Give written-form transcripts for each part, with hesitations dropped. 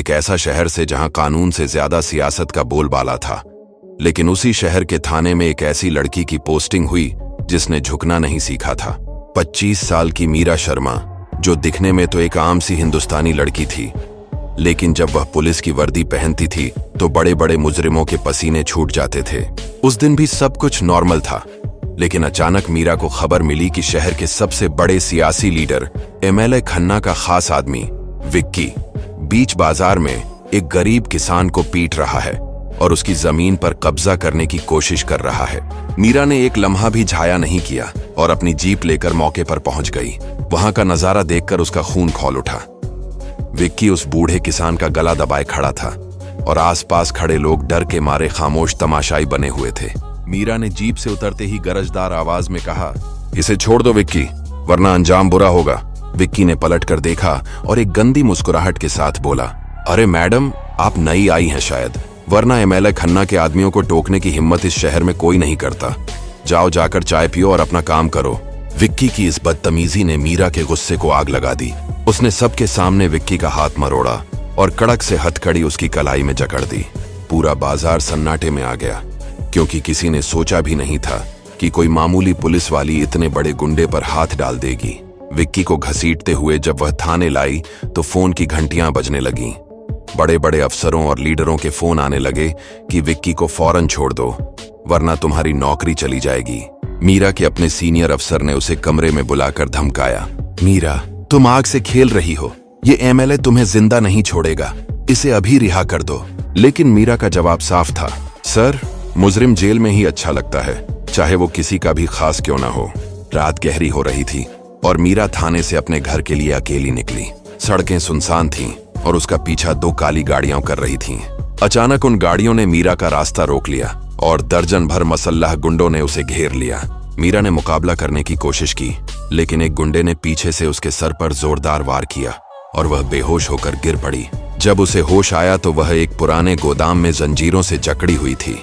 एक ऐसा शहर से जहां कानून से ज्यादा सियासत का बोलबाला था। लेकिन उसी शहर के थाने में एक ऐसी लड़की की पोस्टिंग हुई जिसने झुकना नहीं सीखा था। 25 साल की मीरा शर्मा, जो दिखने में तो एक आम सी हिंदुस्तानी लड़की थी, लेकिन जब वह पुलिस की वर्दी पहनती थी तो बड़े बड़े मुजरिमों के पसीने छूट जाते थे। उस दिन भी सब कुछ नॉर्मल था, लेकिन अचानक मीरा को खबर मिली कि शहर के सबसे बड़े सियासी लीडर एमएलए खन्ना का खास आदमी विक्की बीच बाजार में एक गरीब किसान को पीट रहा है और उसकी जमीन पर कब्जा करने की कोशिश कर रहा है। मीरा ने एक लम्हा भी झाया नहीं किया और अपनी जीप लेकर मौके पर पहुंच गई। वहां का नजारा देखकर उसका खून खौल उठा। विक्की उस बूढ़े किसान का गला दबाए खड़ा था और आसपास खड़े लोग डर के मारे खामोश तमाशाई बने हुए थे। मीरा ने जीप से उतरते ही गरजदार आवाज में कहा, इसे छोड़ दो विक्की, वरना अंजाम बुरा होगा। विक्की ने पलट कर देखा और एक गंदी मुस्कुराहट के साथ बोला, अरे मैडम, आप नई आई हैं शायद, वरना एमएलए खन्ना के आदमियों को टोकने की हिम्मत इस शहर में कोई नहीं करता। जाओ जाकर चाय पियो और अपना काम करो। विक्की की इस बदतमीजी ने मीरा के गुस्से को आग लगा दी। उसने सबके सामने विक्की का हाथ मरोड़ा और कड़क से हथकड़ी उसकी कलाई में जकड़ दी। पूरा बाजार सन्नाटे में आ गया, क्योंकि किसी ने सोचा भी नहीं था कि कोई मामूली पुलिस वाली इतने बड़े गुंडे पर हाथ डाल देगी। विक्की को घसीटते हुए जब वह थाने लाई तो फोन की घंटियां बजने लगीं। बड़े बड़े अफसरों और लीडरों के फोन आने लगे कि विक्की को फौरन छोड़ दो, वरना तुम्हारी नौकरी चली जाएगी। मीरा के अपने सीनियर अफसर ने उसे कमरे में बुलाकर धमकाया, मीरा, तुम आग से खेल रही हो, ये एमएलए तुम्हें जिंदा नहीं छोड़ेगा, इसे अभी रिहा कर दो। लेकिन मीरा का जवाब साफ था, सर, मुजरिम जेल में ही अच्छा लगता है, चाहे वो किसी का भी खास क्यों ना हो। रात गहरी हो रही थी और मीरा थाने से अपने घर के लिए अकेली निकली। सड़कें सुनसान थीं और उसका पीछा 2 काली गाड़ियां कर रही थीं। अचानक उन गाड़ियों ने मीरा का रास्ता रोक लिया और दर्जन भर मसल्लाह गुंडों ने उसे घेर लिया। मीरा ने मुकाबला करने की कोशिश की, लेकिन एक गुंडे ने पीछे से उसके सर पर जोरदार वार किया और वह बेहोश होकर गिर पड़ी। जब उसे होश आया तो वह एक पुराने गोदाम में जंजीरों से जकड़ी हुई थी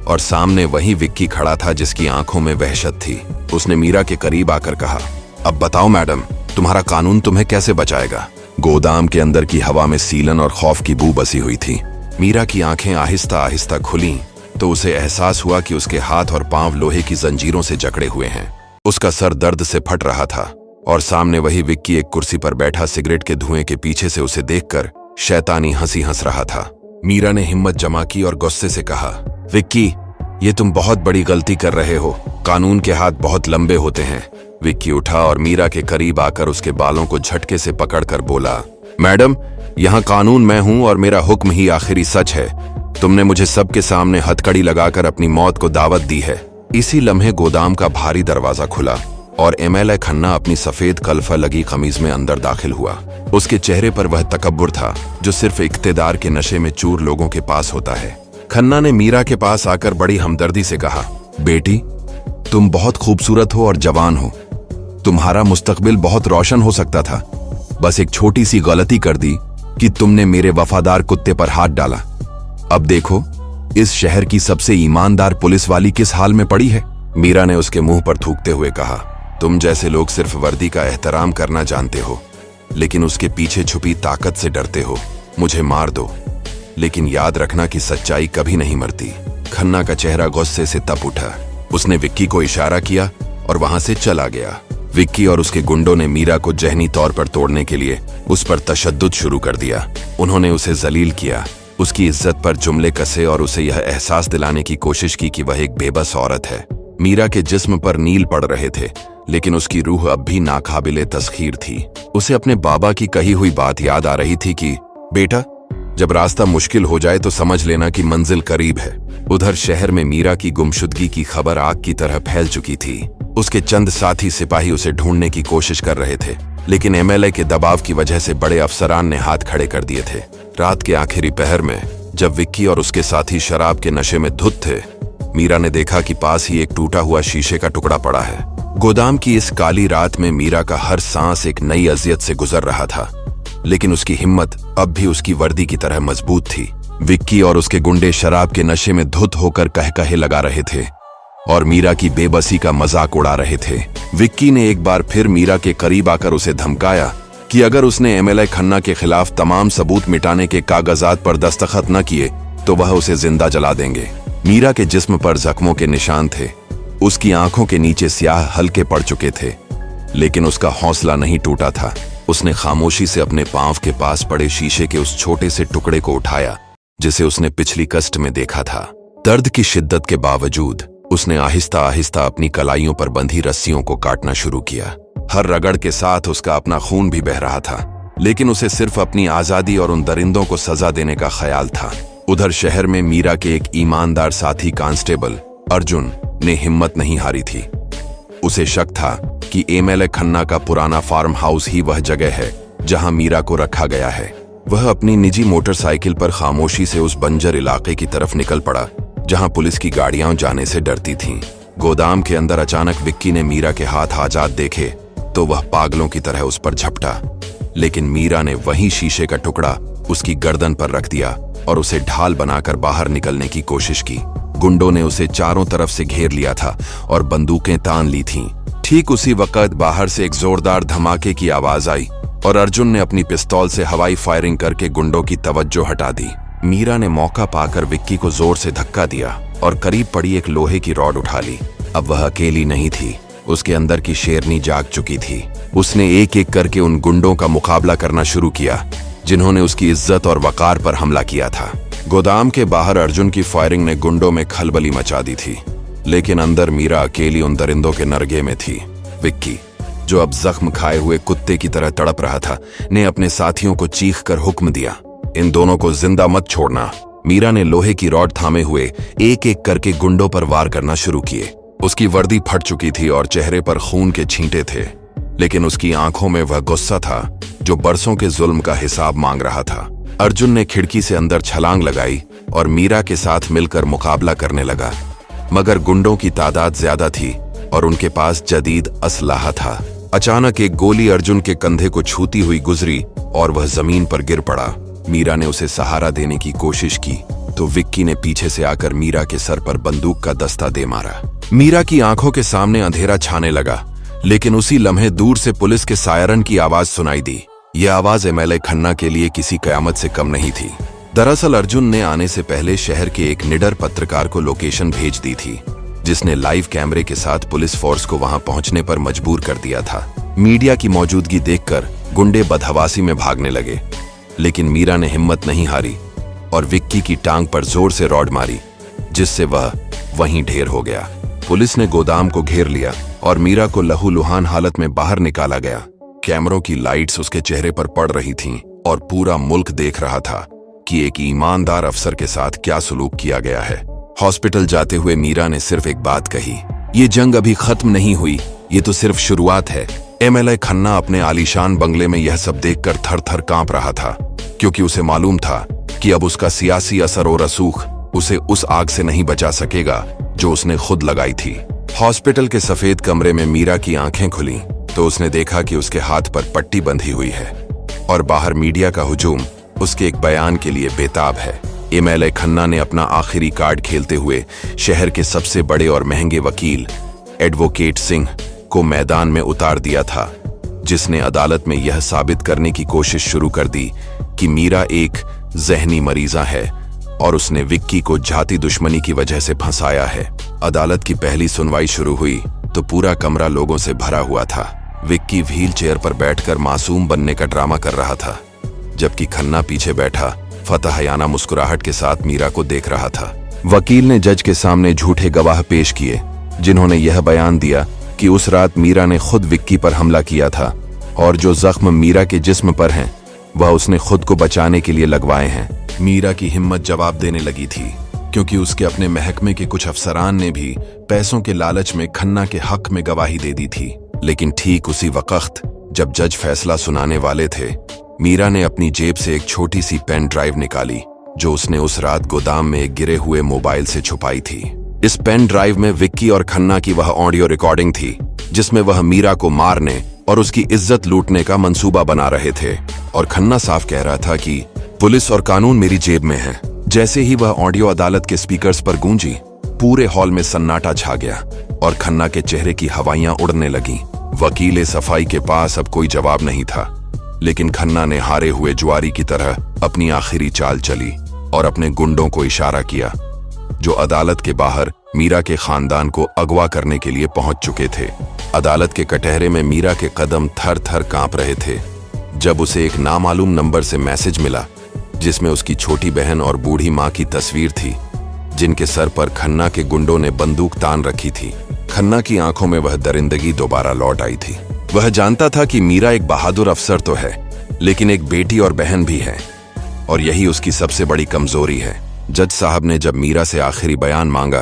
और सामने वही विक्की खड़ा था जिसकी आंखों में वहशत थी। उसने मीरा के करीब आकर कहा, अब बताओ मैडम, तुम्हारा कानून तुम्हें कैसे बचाएगा? गोदाम के अंदर की हवा में सीलन और खौफ की बू बसी हुई थी। मीरा की आंखें आहिस्ता आहिस्ता खुलीं तो उसे एहसास हुआ कि उसके हाथ और पांव लोहे की जंजीरों से जकड़े हुए हैं। उसका सर दर्द से फट रहा था और सामने वही विक्की एक कुर्सी पर बैठा सिगरेट के धुएं के पीछे से उसे देखकर शैतानी हंसी हंस रहा था। मीरा ने हिम्मत जमा की और गुस्से से कहा, विक्की, ये तुम बहुत बड़ी गलती कर रहे हो, कानून के हाथ बहुत लंबे होते हैं। विक्की उठा और मीरा के करीब आकर उसके बालों को झटके से पकड़कर बोला, मैडम, यहाँ कानून मैं हूं और मेरा हुक्म ही आखिरी सच है। तुमने मुझे सबके सामने हथकड़ी लगाकर अपनी मौत को दावत दी है। इसी लम्हे गोदाम का भारी दरवाजा खुला और एमएलए खन्ना अपनी सफेद कलफा लगी कमीज में अंदर दाखिल हुआ। उसके चेहरे पर वह तकब्बुर था जो सिर्फ इख्तिदार के नशे में चूर लोगों के पास होता है। खन्ना ने मीरा के पास आकर बड़ी हमदर्दी से कहा, बेटी, तुम बहुत खूबसूरत हो और जवान हो, तुम्हारा मुस्तकबिल बहुत रोशन हो सकता था। बस एक छोटी सी गलती कर दी कि तुमने मेरे वफादार कुत्ते पर हाथ डाला। अब देखो, इस शहर की सबसे ईमानदार पुलिस वाली किस हाल में पड़ी है। मीरा ने उसके मुंह पर थूकते हुए कहा, तुम जैसे लोग सिर्फ वर्दी का एहतराम करना जानते हो, लेकिन उसके पीछे छुपी ताकत से डरते हो। मुझे मार दो, लेकिन याद रखना कि सच्चाई कभी नहीं मरती। खन्ना का चेहरा गुस्से से तप उठा। उसने विक्की को इशारा किया और वहां से चला गया। विक्की और उसके गुंडों ने मीरा को जहनी तौर पर तोड़ने के लिए उस पर तशद्दुद शुरू कर दिया। उन्होंने उसे जलील किया, उसकी इज्जत पर जुमले कसे और उसे यह एहसास दिलाने की कोशिश की कि वह एक बेबस औरत है। मीरा के जिस्म पर नील पड़ रहे थे, लेकिन उसकी रूह अब भी नाकाबिले तस्खीर थी। उसे अपने बाबा की कही हुई बात याद आ रही थी कि बेटा, जब रास्ता मुश्किल हो जाए तो समझ लेना कि मंजिल करीब है। उधर शहर में मीरा की गुमशुदगी की खबर आग की तरह फैल चुकी थी। उसके चंद साथी सिपाही उसे ढूंढने की कोशिश कर रहे थे, लेकिन एमएलए के दबाव की वजह से बड़े अफसरान ने हाथ खड़े कर दिए थे। रात के आखिरी पहर में जब विक्की और उसके साथी शराब के नशे में धुत थे, मीरा ने देखा कि पास ही एक टूटा हुआ शीशे का टुकड़ा पड़ा है। गोदाम की इस काली रात में मीरा का हर सांस एक नई अजियत से गुजर रहा था, लेकिन उसकी हिम्मत अब भी उसकी वर्दी की तरह मजबूत थी। विक्की और उसके गुंडे शराब के नशे में धुत होकर कहकहे लगा रहे थे और मीरा की बेबसी का मजाक उड़ा रहे थे। विक्की ने एक बार फिर मीरा के करीब आकर उसे धमकाया कि अगर उसने एमएलए खन्ना के खिलाफ तमाम सबूत मिटाने के कागजात पर दस्तखत न किए तो वह उसे जिंदा जला देंगे। मीरा के जिस्म पर जख्मों के निशान थे, उसकी आंखों के नीचे स्याह हल्के पड़ चुके थे, लेकिन उसका हौसला नहीं टूटा था। उसने खामोशी से अपने पांव के पास पड़े शीशे के उस छोटे से टुकड़े को उठाया जिसे उसने पिछली कस्ट में देखा था। दर्द की शिद्दत के बावजूद उसने आहिस्ता आहिस्ता अपनी कलाइयों पर बंधी रस्सियों को काटना शुरू किया। हर रगड़ के साथ उसका अपना खून भी बह रहा था, लेकिन उसे सिर्फ अपनी आजादी और उन दरिंदों को सजा देने का ख्याल था। उधर शहर में मीरा के एक ईमानदार साथी कांस्टेबल अर्जुन ने हिम्मत नहीं हारी थी। उसे शक था कि एमएलए खन्ना का पुराना फार्म हाउस ही वह जगह है जहां मीरा को रखा गया है। वह अपनी निजी मोटरसाइकिल पर खामोशी से उस बंजर इलाके की तरफ निकल पड़ा जहां पुलिस की गाड़ियां जाने से डरती थीं। गोदाम के अंदर अचानक विक्की ने मीरा के हाथ आजाद देखे तो वह पागलों की तरह उस पर झपटा, लेकिन मीरा ने वही शीशे का टुकड़ा उसकी गर्दन पर रख दिया और उसे ढाल बनाकर बाहर निकलने की कोशिश की। गुंडों ने उसे चारों तरफ से घेर लिया था और बंदूकें तान ली थीं। ठीक उसी वक्त बाहर से एक जोरदार धमाके की आवाज आई और अर्जुन ने अपनी पिस्तौल से हवाई फायरिंग करके गुंडों की तवज्जो हटा दी। मीरा ने मौका पाकर विक्की को जोर से धक्का दिया और करीब पड़ी एक लोहे की रॉड उठा ली। अब वह अकेली नहीं थी, उसके अंदर की शेरनी जाग चुकी थी। उसने एक एक करके उन गुंडों का मुकाबला करना शुरू किया जिन्होंने उसकी इज्जत और वकार पर हमला किया था। गोदाम के बाहर अर्जुन की फायरिंग ने गुंडों में खलबली मचा दी थी, लेकिन अंदर मीरा अकेली उन दरिंदों के नरगे में थी। विक्की, जो अब जख्म खाए हुए कुत्ते की तरह तड़प रहा था, ने अपने साथियों को चीख कर हुक्म दिया, इन दोनों को जिंदा मत छोड़ना। मीरा ने लोहे की रॉड थामे हुए एक एक करके गुंडों पर वार करना शुरू किए। उसकी वर्दी फट चुकी थी और चेहरे पर खून के छींटे थे, लेकिन उसकी आंखों में वह गुस्सा था जो बरसों के जुल्म का हिसाब मांग रहा था। अर्जुन ने खिड़की से अंदर छलांग लगाई और मीरा के साथ मिलकर मुकाबला करने लगा, मगर गुंडों की तादाद ज्यादा थी और उनके पास जदीद असलाहा था। अचानक एक गोली अर्जुन के कंधे को छूती हुई गुजरी और वह जमीन पर गिर पड़ा। मीरा ने उसे सहारा देने की कोशिश की तो विक्की ने पीछे से आकर मीरा के सर पर बंदूक का दस्ता दे मारा। मीरा की आंखों के सामने अंधेरा छाने लगा, लेकिन उसी लम्हे दूर से पुलिस के सायरन की आवाज सुनाई दी। यह आवाज एमएलए खन्ना के लिए किसी कयामत से कम नहीं थी। दरअसल अर्जुन ने आने से पहले शहर के एक निडर पत्रकार को लोकेशन भेज दी थी, जिसने लाइव कैमरे के साथ पुलिस फोर्स को वहां पहुंचने पर मजबूर कर दिया था। मीडिया की मौजूदगी देखकर गुंडे बदहवासी में भागने लगे, लेकिन मीरा ने हिम्मत नहीं हारी और विक्की की टांग पर जोर से रॉड मारी, जिससे वह वहीं ढेर हो गया। पुलिस ने गोदाम को घेर लिया और मीरा को लहूलुहान हालत में बाहर निकाला गया। कैमरों की लाइट्स उसके चेहरे पर पड़ रही थीं और पूरा मुल्क देख रहा था कि एक ईमानदार अफसर के साथ क्या सलूक किया गया है। हॉस्पिटल जाते हुए मीरा ने सिर्फ एक बात कही, ये जंग अभी खत्म नहीं हुई, ये तो सिर्फ शुरुआत है। एमएलए खन्ना अपने आलीशान बंगले में यह सब देखकर थर थर कांप रहा था, क्योंकि उसे मालूम था कि अब उसका सियासी असर और रसूख उसे उस आग से नहीं बचा सकेगा जो उसने खुद लगाई थी। हॉस्पिटल के सफेद कमरे में मीरा की आंखें खुली तो उसने देखा कि उसके हाथ पर पट्टी बंधी हुई है और बाहर मीडिया का हुजूम उसके एक बयान के लिए बेताब है। एमएलए खन्ना ने अपना आखिरी कार्ड खेलते हुए शहर के सबसे बड़े और महंगे वकील एडवोकेट सिंह को मैदान में उतार दिया था, जिसने अदालत में यह साबित करने की कोशिश शुरू कर दी कि मीरा एक जहनी मरीजा है और उसने विक्की को जाति दुश्मनी की वजह से फंसाया है। अदालत की पहली सुनवाई शुरू हुई तो पूरा कमरा लोगों से भरा हुआ था। विक्की व्हील चेयर पर बैठकर मासूम बनने का ड्रामा कर रहा था, जबकि खन्ना पीछे बैठा फतहयाना मुस्कुराहट के साथ मीरा को देख रहा था। वकील ने जज के सामने झूठे गवाह पेश किए, जिन्होंने यह बयान दिया कि उस रात मीरा ने खुद विक्की पर हमला किया था और जो जख्म मीरा के जिस्म पर हैं, वह उसने खुद को बचाने के लिए लगवाए हैं। मीरा की हिम्मत जवाब देने लगी थी, क्योंकि उसके अपने महकमे के कुछ अफसरान ने भी पैसों के लालच में खन्ना के हक में गवाही दे दी थी। लेकिन ठीक उसी वक्त जब जज फैसला सुनाने वाले थे, मीरा ने अपनी जेब से एक छोटी सी पेन ड्राइव निकाली जो उसने उस रात गोदाम में एक गिरे हुए मोबाइल से छुपाई थी। इस पेन ड्राइव में विक्की और खन्ना की वह ऑडियो रिकॉर्डिंग थी जिसमें वह मीरा को मारने और उसकी इज्जत लूटने का मंसूबा बना रहे थे, और खन्ना साफ कह रहा था कि पुलिस और कानून मेरी जेब में है। जैसे ही वह ऑडियो अदालत के स्पीकर्स पर गूंजी, पूरे हॉल में सन्नाटा छा गया और खन्ना के चेहरे की हवाइयां उड़ने लगीं। वकील सफाई के पास अब कोई जवाब नहीं था, लेकिन खन्ना ने हारे हुए जुआरी की तरह अपनी आखिरी चाल चली और अपने गुंडों को इशारा किया, जो अदालत के बाहर मीरा के खानदान को अगवा करने के लिए पहुंच चुके थे। अदालत के कटहरे में मीरा के कदम थर थर कांप रहे थे जब उसे एक नामालूम नंबर से मैसेज मिला, जिसमें उसकी छोटी बहन और बूढ़ी माँ की तस्वीर थी, जिनके सर पर खन्ना के गुंडों ने बंदूक तान रखी थी। खन्ना की आंखों में वह दरिंदगी दोबारा लौट आई थी। वह जानता था कि मीरा एक बहादुर अफसर तो है, लेकिन एक बेटी और बहन भी है, और यही उसकी सबसे बड़ी कमजोरी है। जज साहब ने जब मीरा से आखिरी बयान मांगा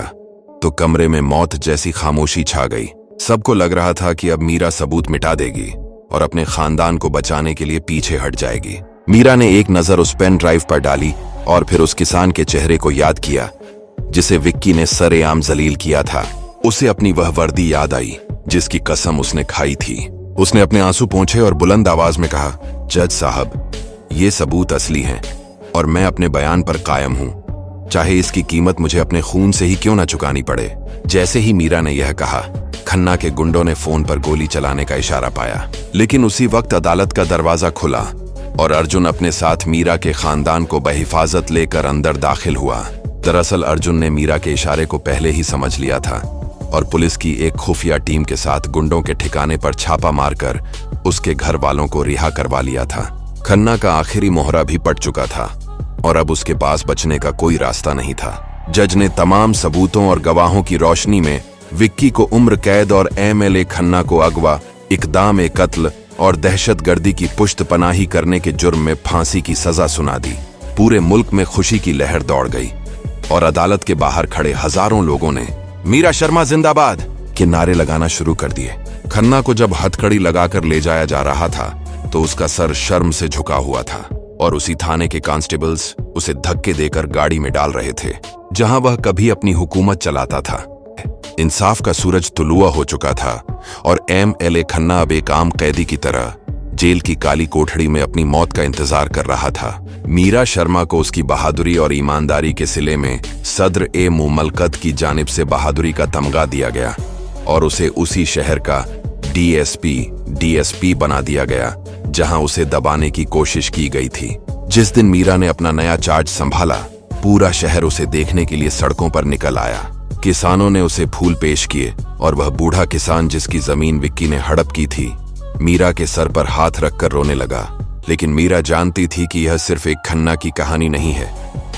तो कमरे में मौत जैसी खामोशी छा गई। सबको लग रहा था कि अब मीरा सबूत मिटा देगी और अपने खानदान को बचाने के लिए पीछे हट जाएगी। मीरा ने एक नजर उस पेन ड्राइव पर डाली और फिर उस किसान के चेहरे को याद किया जिसे विक्की ने सरेआम जलील किया था। उसे अपनी वह वर्दी याद आई जिसकी कसम उसने खाई थी। उसने अपने आंसू पोंछे और बुलंद आवाज में कहा, जज साहब, ये सबूत असली हैं और मैं अपने बयान पर कायम हूं, चाहे इसकी कीमत मुझे अपने खून से ही क्यों ना चुकानी पड़े। जैसे ही मीरा ने यह कहा, खन्ना के गुंडों ने फोन पर गोली चलाने का इशारा पाया, लेकिन उसी वक्त अदालत का दरवाजा खुला और अर्जुन अपने साथ मीरा के खानदान को बहिफाजत लेकर अंदर दाखिल हुआ। दरअसल अर्जुन ने मीरा के इशारे को पहले ही समझ लिया था और पुलिस की एक खुफिया टीम के साथ गुंडों के ठिकाने पर छापा मारकर उसके घर वालों को रिहा करवा लिया था। खन्ना का आखिरी मोहरा भी पड़ चुका था और अब उसके पास बचने का कोई रास्ता नहीं था। जज ने तमाम सबूतों और गवाहों की रोशनी में विक्की को उम्र कैद और एमएलए खन्ना को अगवा, इकदाम कत्ल और दहशतगर्दी की पुश्तपनाही करने के जुर्म में फांसी की सजा सुना दी। पूरे मुल्क में खुशी की लहर दौड़ गई और अदालत के बाहर खड़े हजारों लोगों ने मीरा शर्मा जिंदाबाद के नारे लगाना शुरू कर दिए। खन्ना को जब हथकड़ी लगाकर ले जाया जा रहा था तो उसका सर शर्म से झुका हुआ था और उसी थाने के कांस्टेबल्स उसे धक्के देकर गाड़ी में डाल रहे थे जहां वह कभी अपनी हुकूमत चलाता था। इंसाफ का सूरज तुलुआ हो चुका था और एमएलए खन्ना अब एक आम कैदी की तरह जेल की काली कोठड़ी में अपनी मौत का इंतजार कर रहा था। मीरा शर्मा को उसकी बहादुरी और ईमानदारी के सिले में सदर ए मुमलकत की जानिब से बहादुरी का तमगा दिया गया और उसे उसी शहर का डीएसपी बना दिया गया जहां उसे दबाने की कोशिश की गई थी। जिस दिन मीरा ने अपना नया चार्ज संभाला, पूरा शहर उसे देखने के लिए सड़कों पर निकल आया। किसानों ने उसे फूल पेश किए और वह बूढ़ा किसान जिसकी जमीन विक्की ने हड़प की थी, मीरा के सर पर हाथ रखकर रोने लगा। लेकिन मीरा जानती थी कि यह सिर्फ एक खन्ना की कहानी नहीं है,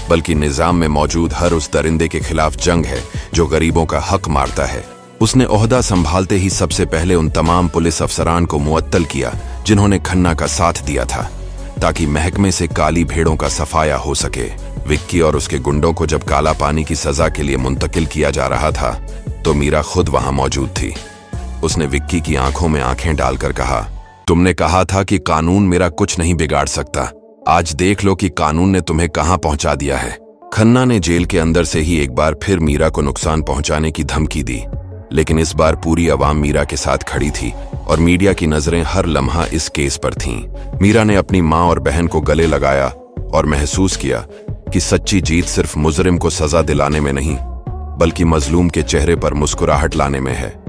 बल्कि निजाम में मौजूद हर उस दरिंदे के खिलाफ जंग है जो गरीबों का हक मारता है। उसने ओहदा संभालते ही सबसे पहले उन तमाम पुलिस अफसरान को मुअत्तल किया जिन्होंने खन्ना का साथ दिया था, ताकि महकमे से काली भेड़ों का सफाया हो सके। विक्की और उसके गुंडों को जब काला पानी की सजा के लिए मुंतकिल किया जा रहा था तो मीरा खुद वहां मौजूद थी। उसने विक्की की आंखों में आंखें डालकर कहा, तुमने कहा था कि कानून मेरा कुछ नहीं बिगाड़ सकता, आज देख लो कि कानून ने तुम्हें कहां पहुंचा दिया है। खन्ना ने जेल के अंदर से ही एक बार फिर मीरा को नुकसान पहुंचाने की धमकी दी, लेकिन इस बार पूरी अवाम मीरा के साथ खड़ी थी और मीडिया की नजरें हर लम्हा इस केस पर थीं। मीरा ने अपनी मां और बहन को गले लगाया और महसूस किया कि सच्ची जीत सिर्फ मुजरिम को सजा दिलाने में नहीं, बल्कि मजलूम के चेहरे पर मुस्कुराहट लाने में है।